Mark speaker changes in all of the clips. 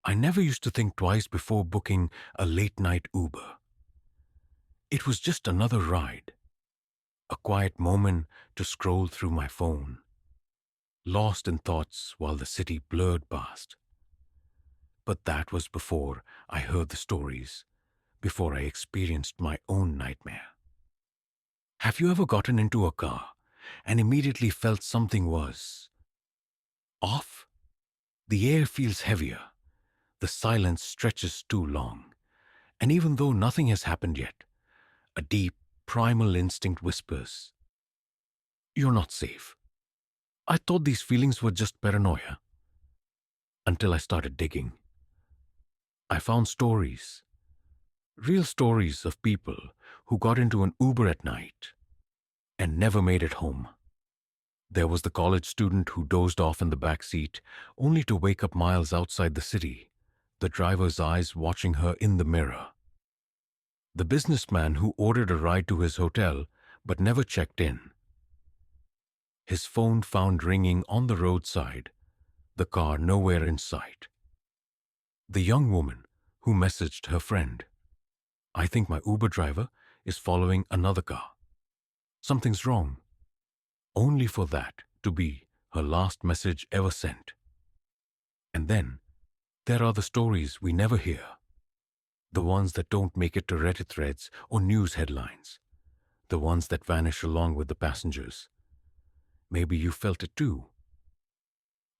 Speaker 1: I never used to think twice before booking a late-night Uber. It was just another ride, a quiet moment to scroll through my phone, lost in thoughts while the city blurred past. But that was before I heard the stories, before I experienced my own nightmare. Have you ever gotten into a car and immediately felt something was off? The air feels heavier, the silence stretches too long, and even though nothing has happened yet, a deep, primal instinct whispers, "You're not safe." I thought these feelings were just paranoia until I started digging. I found stories, real stories of people who got into an Uber at night and never made it home. There was the college student who dozed off in the back seat, only to wake up miles outside the city, the driver's eyes watching her in the mirror. The businessman who ordered a ride to his hotel but never checked in. His phone found ringing on the roadside, the car nowhere in sight. The young woman who messaged her friend, "I think my Uber driver is following another car. Something's wrong," only for that to be her last message ever sent. And then there are the stories we never hear, the ones that don't make it to Reddit threads or news headlines, the ones that vanish along with the passengers. Maybe you felt it too.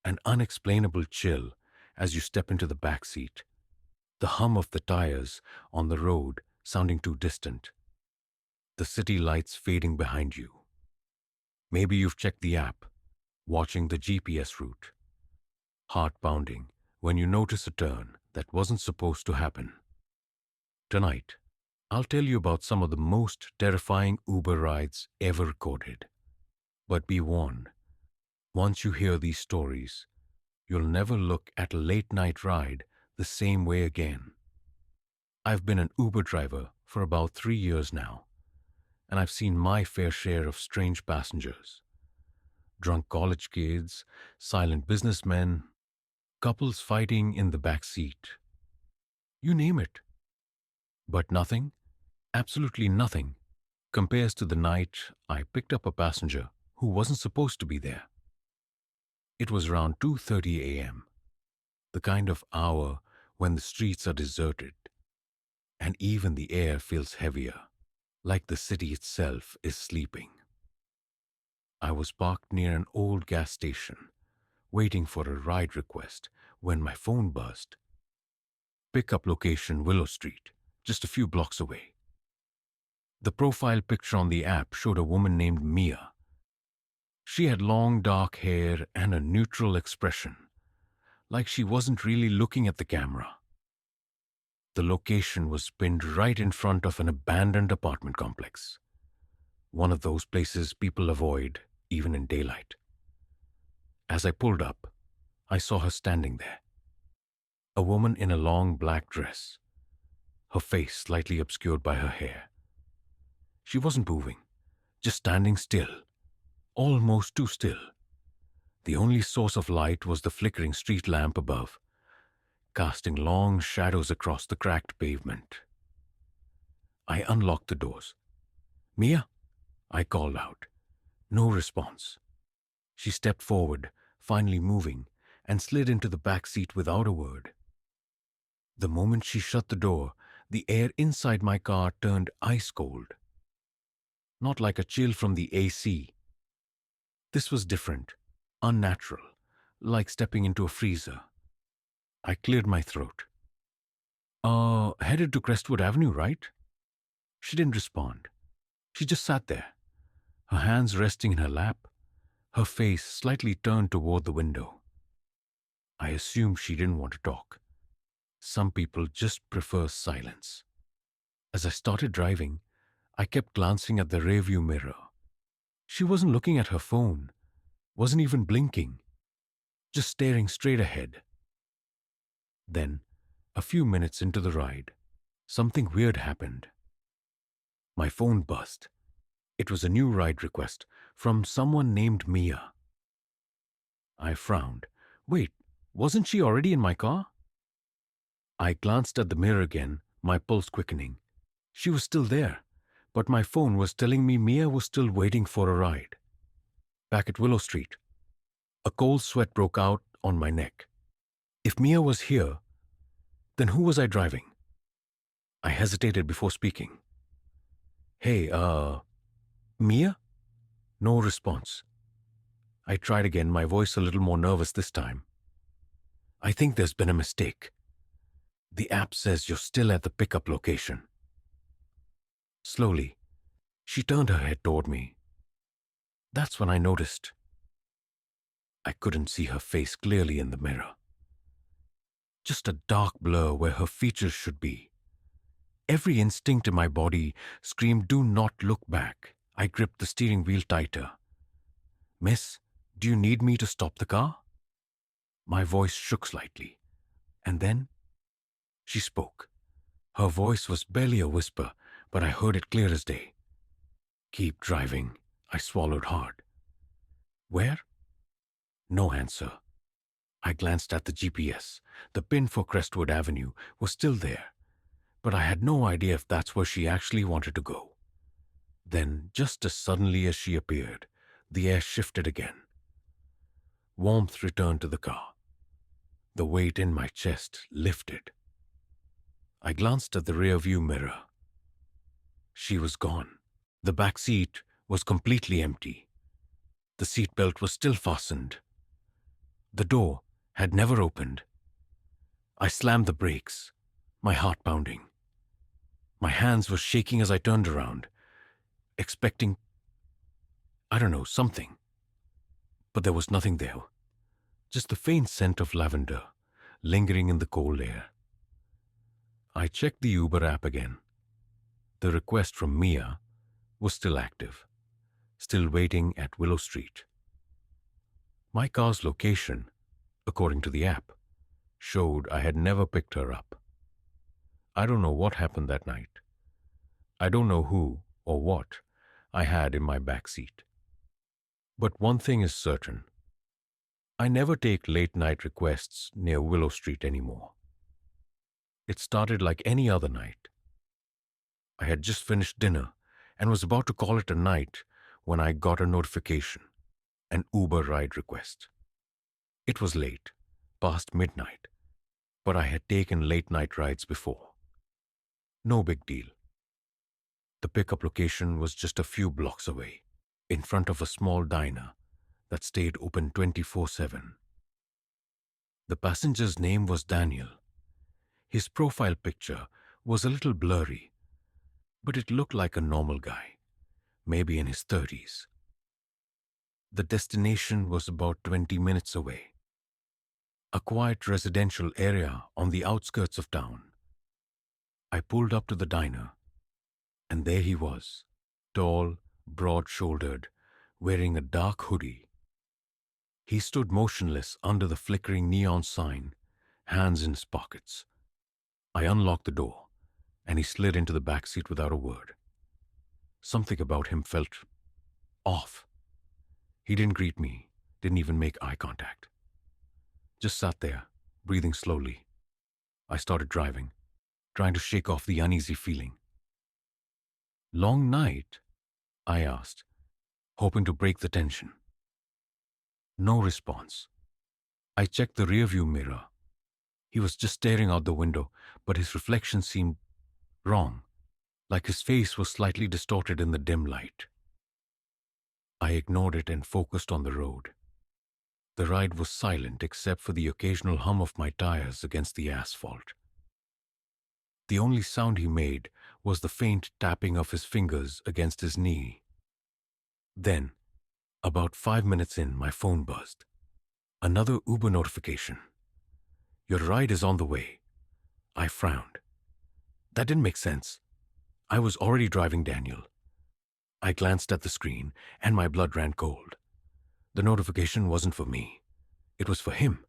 Speaker 1: An unexplainable chill as you step into the back seat, the hum of the tires on the road sounding too distant, the city lights fading behind you. Maybe you've checked the app, watching the GPS route, heart pounding when you notice a turn that wasn't supposed to happen. Tonight, I'll tell you about some of the most terrifying Uber rides ever recorded. But be warned, once you hear these stories, you'll never look at a late-night ride the same way again. I've been an Uber driver for about 3 years now, and I've seen my fair share of strange passengers. Drunk college kids, silent businessmen, couples fighting in the back seat. You name it. But nothing, absolutely nothing, compares to the night I picked up a passenger who wasn't supposed to be there. It was around 2:30 a.m., the kind of hour when the streets are deserted, and even the air feels heavier, like the city itself is sleeping. I was parked near an old gas station, waiting for a ride request, when my phone buzzed. Pickup location Willow Street, just a few blocks away. The profile picture on the app showed a woman named Mia. She had long dark hair and a neutral expression, like she wasn't really looking at the camera. The location was pinned right in front of an abandoned apartment complex, one of those places people avoid even in daylight. As I pulled up, I saw her standing there, a woman in a long black dress, her face slightly obscured by her hair. She wasn't moving, just standing still, almost too still. The only source of light was the flickering street lamp above, casting long shadows across the cracked pavement. I unlocked the doors. "Mia?" I called out. No response. She stepped forward, finally moving, and slid into the back seat without a word. The moment she shut the door, the air inside my car turned ice cold. Not like a chill from the AC. This was different, unnatural, like stepping into a freezer. I cleared my throat. Headed to Crestwood Avenue, right?" She didn't respond. She just sat there, her hands resting in her lap, her face slightly turned toward the window. I assumed she didn't want to talk. Some people just prefer silence. As I started driving, I kept glancing at the rearview mirror. She wasn't looking at her phone, wasn't even blinking, just staring straight ahead. Then, a few minutes into the ride, something weird happened. My phone buzzed. It was a new ride request from someone named Mia. I frowned. Wait, wasn't she already in my car? I glanced at the mirror again, my pulse quickening. She was still there, but my phone was telling me Mia was still waiting for a ride. Back at Willow Street, a cold sweat broke out on my neck. If Mia was here, then who was I driving? I hesitated before speaking. Hey, Mia? No response. I tried again, my voice a little more nervous this time. I think there's been a mistake. The app says you're still at the pickup location. Slowly, she turned her head toward me. That's when I noticed. I couldn't see her face clearly in the mirror. Just a dark blur where her features should be. Every instinct in my body screamed, "Do not look back." I gripped the steering wheel tighter. "Miss, do you need me to stop the car?" My voice shook slightly. And then she spoke. Her voice was barely a whisper, but I heard it clear as day. "Keep driving." I swallowed hard. "Where?" No answer. I glanced at the GPS. The pin for Crestwood Avenue was still there, but I had no idea if that's where she actually wanted to go. Then, just as suddenly as she appeared, the air shifted again. Warmth returned to the car. The weight in my chest lifted. I glanced at the rearview mirror. She was gone. The back seat was completely empty. The seatbelt was still fastened. The door had never opened. I slammed the brakes, my heart pounding. My hands were shaking as I turned around, expecting, I don't know, something. But there was nothing there. Just the faint scent of lavender lingering in the cold air. I checked the Uber app again. The request from Mia was still active, still waiting at Willow Street. My car's location, according to the app, showed I had never picked her up. I don't know what happened that night. I don't know who or what I had in my back seat. But one thing is certain. I never take late-night requests near Willow Street anymore. It started like any other night. I had just finished dinner and was about to call it a night when I got a notification, an Uber ride request. It was late, past midnight, but I had taken late-night rides before. No big deal. The pickup location was just a few blocks away, in front of a small diner that stayed open 24/7. The passenger's name was Daniel. His profile picture was a little blurry, but it looked like a normal guy, maybe in his 30s. The destination was about 20 minutes away. A quiet residential area on the outskirts of town. I pulled up to the diner, and there he was, tall, broad-shouldered, wearing a dark hoodie. He stood motionless under the flickering neon sign, hands in his pockets. I unlocked the door, and he slid into the back seat without a word. Something about him felt off. He didn't greet me, didn't even make eye contact. Just sat there, breathing slowly. I started driving, trying to shake off the uneasy feeling. "Long night?" I asked, hoping to break the tension. No response. I checked the rearview mirror. He was just staring out the window, but his reflection seemed wrong, like his face was slightly distorted in the dim light. I ignored it and focused on the road. The ride was silent except for the occasional hum of my tires against the asphalt. The only sound he made was the faint tapping of his fingers against his knee. Then, about 5 minutes in, my phone buzzed. Another Uber notification. "Your ride is on the way." I frowned. That didn't make sense. I was already driving Daniel. I glanced at the screen, and my blood ran cold. The notification wasn't for me. It was for him.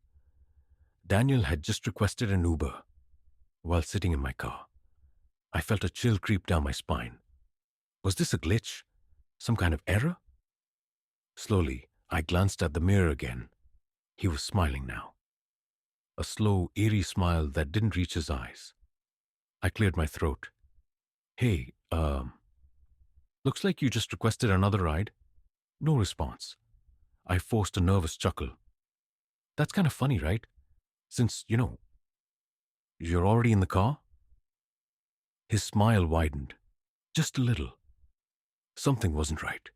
Speaker 1: Daniel had just requested an Uber. While sitting in my car, I felt a chill creep down my spine. Was this a glitch? Some kind of error? Slowly, I glanced at the mirror again. He was smiling now. a slow, eerie smile that didn't reach his eyes. I cleared my throat. Hey, looks like you just requested another ride. No response. I forced a nervous chuckle. That's kind of funny, right? Since, you're already in the car? His smile widened. Just a little. Something wasn't right.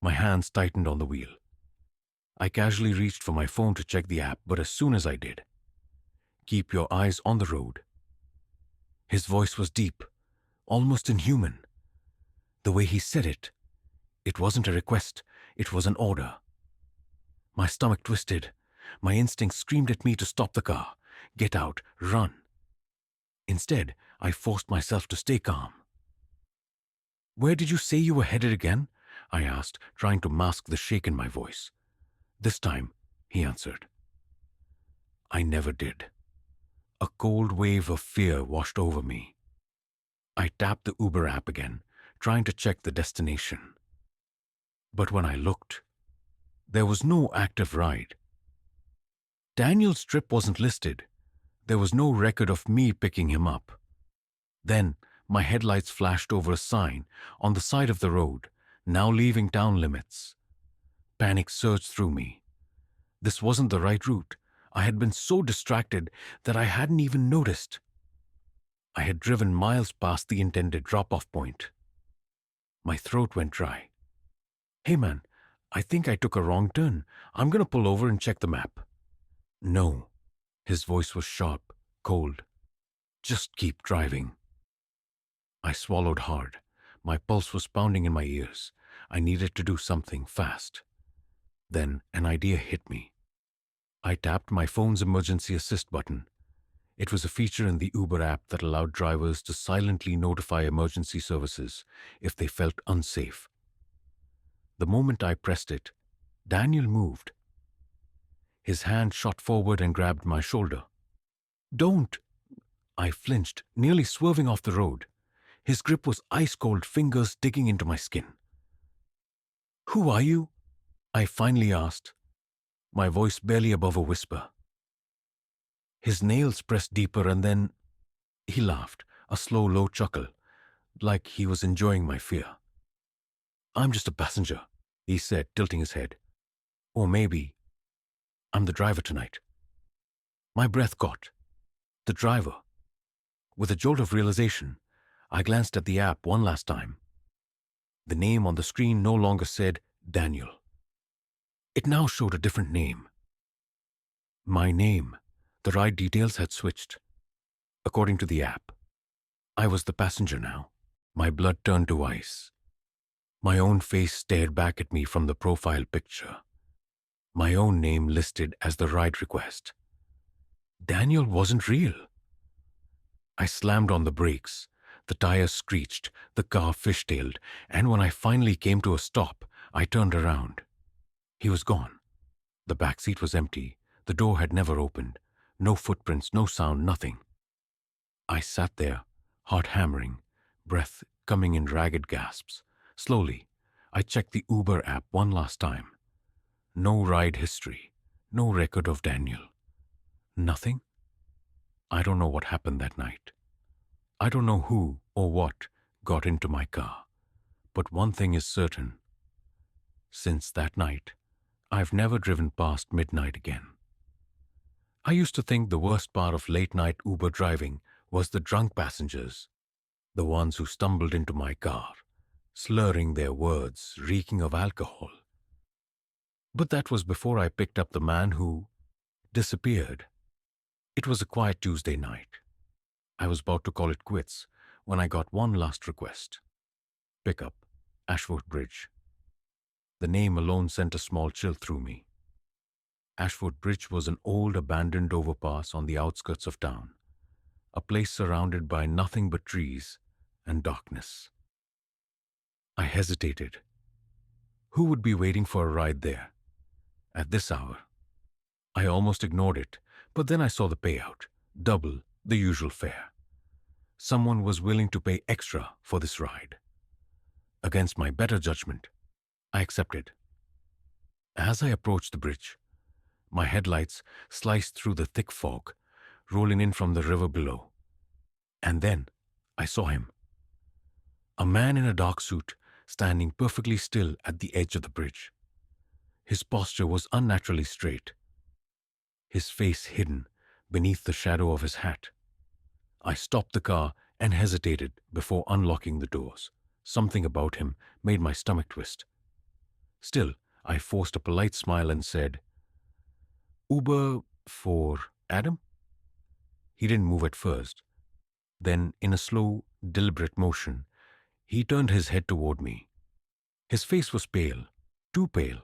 Speaker 1: My hands tightened on the wheel. I casually reached for my phone to check the app, but as soon as I did, keep your eyes on the road. His voice was deep, almost inhuman. The way he said it wasn't a request, it was an order. My stomach twisted. My instincts screamed at me to stop the car, get out, run. Instead, I forced myself to stay calm. Where did you say you were headed again? I asked, trying to mask the shake in my voice. This time, he answered. I never did. A cold wave of fear washed over me. I tapped the Uber app again, trying to check the destination. But when I looked, there was no active ride. Daniel's trip wasn't listed. There was no record of me picking him up. Then, my headlights flashed over a sign on the side of the road, now leaving town limits. Panic surged through me. This wasn't the right route. I had been so distracted that I hadn't even noticed. I had driven miles past the intended drop-off point. My throat went dry. Hey man, I think I took a wrong turn. I'm gonna pull over and check the map. No. His voice was sharp, cold. Just keep driving. I swallowed hard. My pulse was pounding in my ears. I needed to do something fast. Then an idea hit me. I tapped my phone's emergency assist button. It was a feature in the Uber app that allowed drivers to silently notify emergency services if they felt unsafe. The moment I pressed it, Daniel moved. His hand shot forward and grabbed my shoulder. Don't! I flinched, nearly swerving off the road. His grip was ice-cold, fingers digging into my skin. Who are you? I finally asked, my voice barely above a whisper. His nails pressed deeper and then he laughed, a slow, low chuckle, like he was enjoying my fear. I'm just a passenger, he said, tilting his head. Or maybe I'm the driver tonight. My breath caught. The driver. With a jolt of realization, I glanced at the app one last time. The name on the screen no longer said Daniel. It now showed a different name. My name. The ride details had switched. According to the app, I was the passenger now. My blood turned to ice. My own face stared back at me from the profile picture. My own name listed as the ride request. Daniel wasn't real. I slammed on the brakes. The tires screeched, the car fishtailed, and when I finally came to a stop, I turned around. He was gone. The back seat was empty. The door had never opened. No footprints, no sound, nothing. I sat there, heart hammering, breath coming in ragged gasps. Slowly, I checked the Uber app one last time. No ride history, no record of Daniel. Nothing? I don't know what happened that night. I don't know who or what got into my car. But one thing is certain. Since that night, I've never driven past midnight again. I used to think the worst part of late-night Uber driving was the drunk passengers, the ones who stumbled into my car, slurring their words, reeking of alcohol. But that was before I picked up the man who disappeared. It was a quiet Tuesday night. I was about to call it quits when I got one last request. Pick up, Ashford Bridge. The name alone sent a small chill through me. Ashford Bridge was an old abandoned overpass on the outskirts of town, a place surrounded by nothing but trees and darkness. I hesitated. Who would be waiting for a ride there at this hour? I almost ignored it, but then I saw the payout, double the usual fare. Someone was willing to pay extra for this ride. Against my better judgment, I accepted. As I approached the bridge, My headlights sliced through the thick fog, rolling in from the river below. And then I saw him. A man in a dark suit, standing perfectly still at the edge of the bridge. His posture was unnaturally straight, his face hidden beneath the shadow of his hat. I stopped the car and hesitated before unlocking the doors. Something about him made my stomach twist. Still, I forced a polite smile and said, "Uber for Adam?" He didn't move at first. Then, in a slow, deliberate motion, he turned his head toward me. His face was pale, too pale.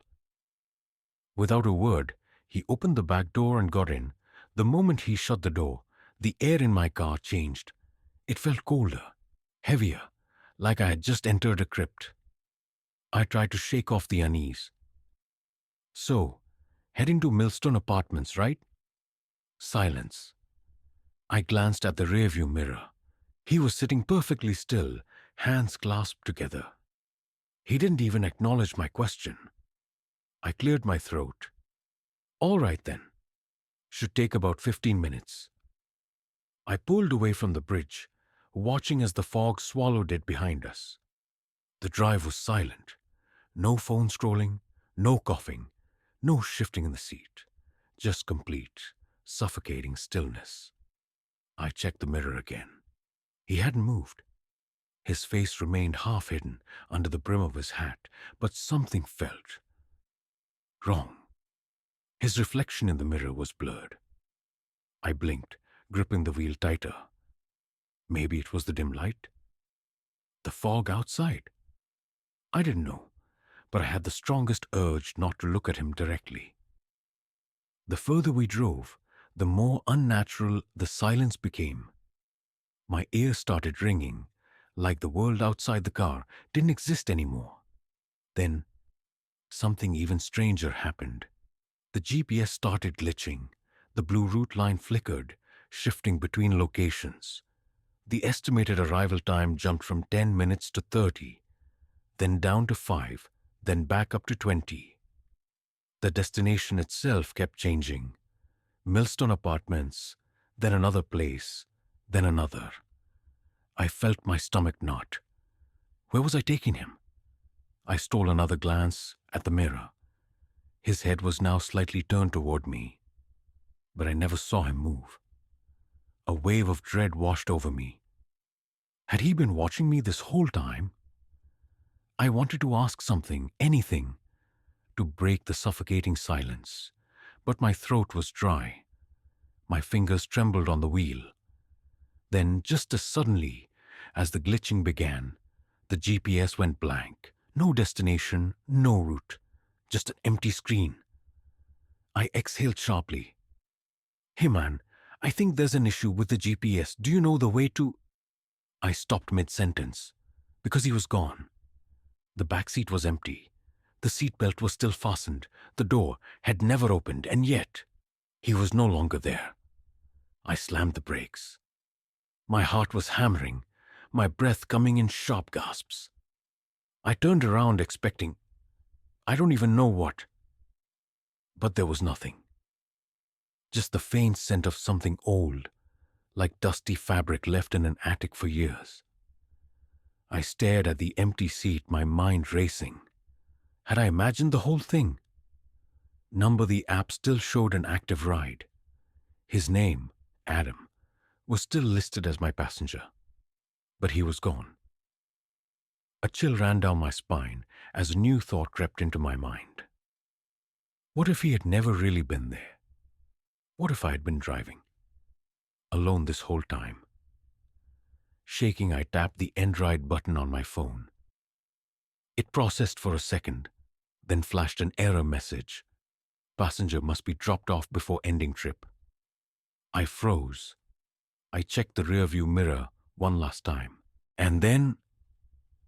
Speaker 1: Without a word, he opened the back door and got in. The moment he shut the door, the air in my car changed. It felt colder, heavier, like I had just entered a crypt. I tried to shake off the unease. "So, heading to Millstone Apartments, right?" Silence. I glanced at the rearview mirror. He was sitting perfectly still, hands clasped together. He didn't even acknowledge my question. I cleared my throat. "All right then. Should take about 15 minutes. I pulled away from the bridge, watching as the fog swallowed it behind us. The drive was silent. No phone scrolling, no coughing, no shifting in the seat. Just complete, suffocating stillness. I checked the mirror again. He hadn't moved. His face remained half hidden under the brim of his hat, but something felt wrong. His reflection in the mirror was blurred. I blinked, gripping the wheel tighter. Maybe it was the dim light? The fog outside? I didn't know, but I had the strongest urge not to look at him directly. The further we drove, the more unnatural the silence became. My ears started ringing, like the world outside the car didn't exist anymore. Then, something even stranger happened. The GPS started glitching. The blue route line flickered, shifting between locations. The estimated arrival time jumped from 10 minutes to 30, then down to 5, then back up to 20. The destination itself kept changing. Millstone Apartments, then another place, then another. I felt my stomach knot. Where was I taking him? I stole another glance at the mirror. His head was now slightly turned toward me, but I never saw him move. A wave of dread washed over me. Had he been watching me this whole time? I wanted to ask something, anything, to break the suffocating silence, but my throat was dry. My fingers trembled on the wheel. Then, just as suddenly as the glitching began, the GPS went blank. No destination, no route, just an empty screen. I exhaled sharply. "Hey man, I think there's an issue with the GPS. Do you know the way to—" I stopped mid-sentence, because he was gone. The back seat was empty. The seatbelt was still fastened. The door had never opened, and yet he was no longer there. I slammed the brakes. My heart was hammering, my breath coming in sharp gasps. I turned around expecting, I don't even know what. But there was nothing. Just the faint scent of something old, like dusty fabric left in an attic for years. I stared at the empty seat, my mind racing. Had I imagined the whole thing? Number the app still showed an active ride. His name, Adam, was still listed as my passenger. But he was gone. A chill ran down my spine as a new thought crept into my mind. What if he had never really been there? What if I had been driving? Alone this whole time. Shaking, I tapped the end ride button on my phone. It processed for a second, then flashed an error message. Passenger must be dropped off before ending trip. I froze. I checked the rearview mirror one last time. And then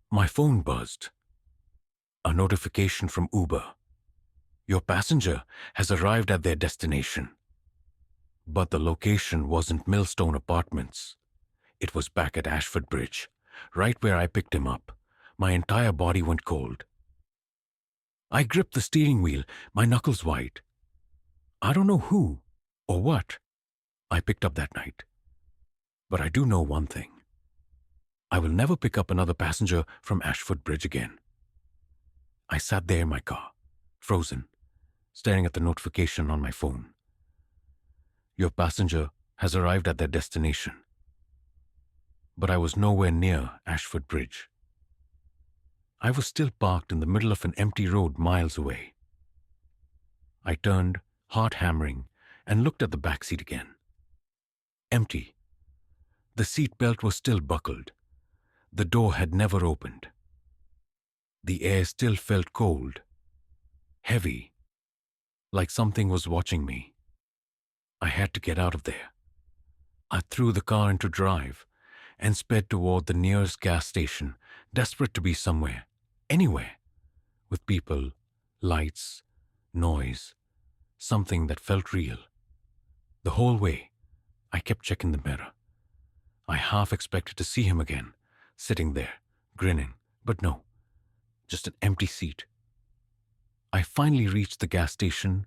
Speaker 1: my phone buzzed. A notification from Uber. Your passenger has arrived at their destination. But the location wasn't Millstone Apartments. It was back at Ashford Bridge, right where I picked him up. My entire body went cold. I gripped the steering wheel, my knuckles white. I don't know who or what I picked up that night, but I do know one thing. I will never pick up another passenger from Ashford Bridge again. I sat there in my car, frozen, staring at the notification on my phone. Your passenger has arrived at their destination. But I was nowhere near Ashford Bridge. I was still parked in the middle of an empty road miles away. I turned, heart hammering, and looked at the back seat again. Empty. The seat belt was still buckled. The door had never opened. The air still felt cold, heavy, like something was watching me. I had to get out of there. I threw the car into drive and sped toward the nearest gas station, desperate to be somewhere, anywhere, with people, lights, noise, something that felt real. The whole way, I kept checking the mirror. I half expected to see him again, sitting there, grinning, but no, just an empty seat. I finally reached the gas station,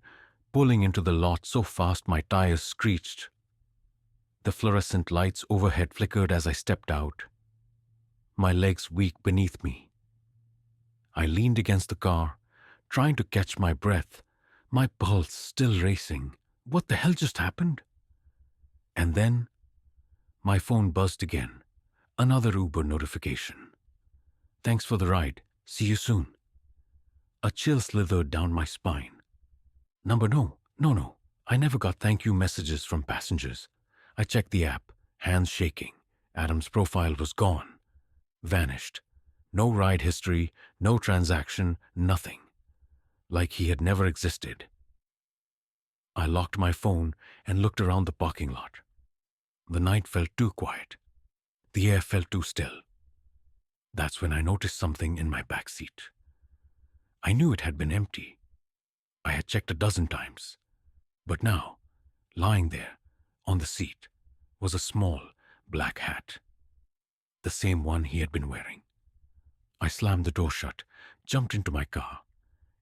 Speaker 1: pulling into the lot so fast my tires screeched. The fluorescent lights overhead flickered as I stepped out, my legs weak beneath me. I leaned against the car, trying to catch my breath, my pulse still racing. What the hell just happened? And then, my phone buzzed again. Another Uber notification. Thanks for the ride. See you soon. A chill slithered down my spine. No. I never got thank you messages from passengers. I checked the app, hands shaking. Adam's profile was gone. Vanished. No ride history, no transaction, nothing. Like he had never existed. I locked my phone and looked around the parking lot. The night felt too quiet. The air felt too still. That's when I noticed something in my back seat. I knew it had been empty. I had checked a dozen times. But now, lying there, on the seat, was a small, black hat. The same one he had been wearing. I slammed the door shut, jumped into my car,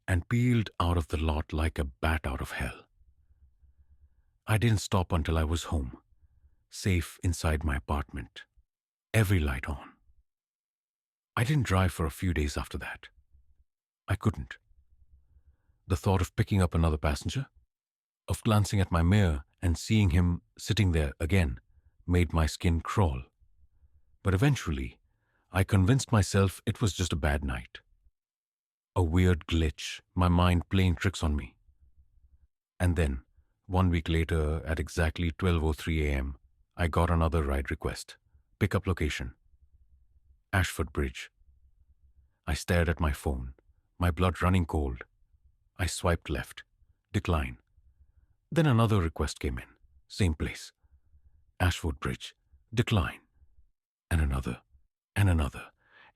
Speaker 1: and peeled out of the lot like a bat out of hell. I didn't stop until I was home, safe inside my apartment, every light on. I didn't drive for a few days after that. I couldn't. The thought of picking up another passenger, of glancing at my mirror and seeing him sitting there again, made my skin crawl. But eventually, I convinced myself it was just a bad night. A weird glitch, my mind playing tricks on me. And then, 1 week later, at exactly 12:03 a.m., I got another ride request. Pickup location: Ashford Bridge. I stared at my phone, my blood running cold. I swiped left. Decline. Then another request came in. Same place. Ashford Bridge. Decline. And another. And another.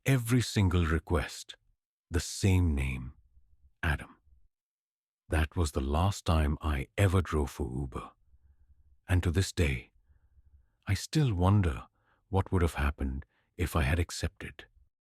Speaker 1: Every single request. The same name. Adam. That was the last time I ever drove for Uber. And to this day, I still wonder what would have happened if I had accepted.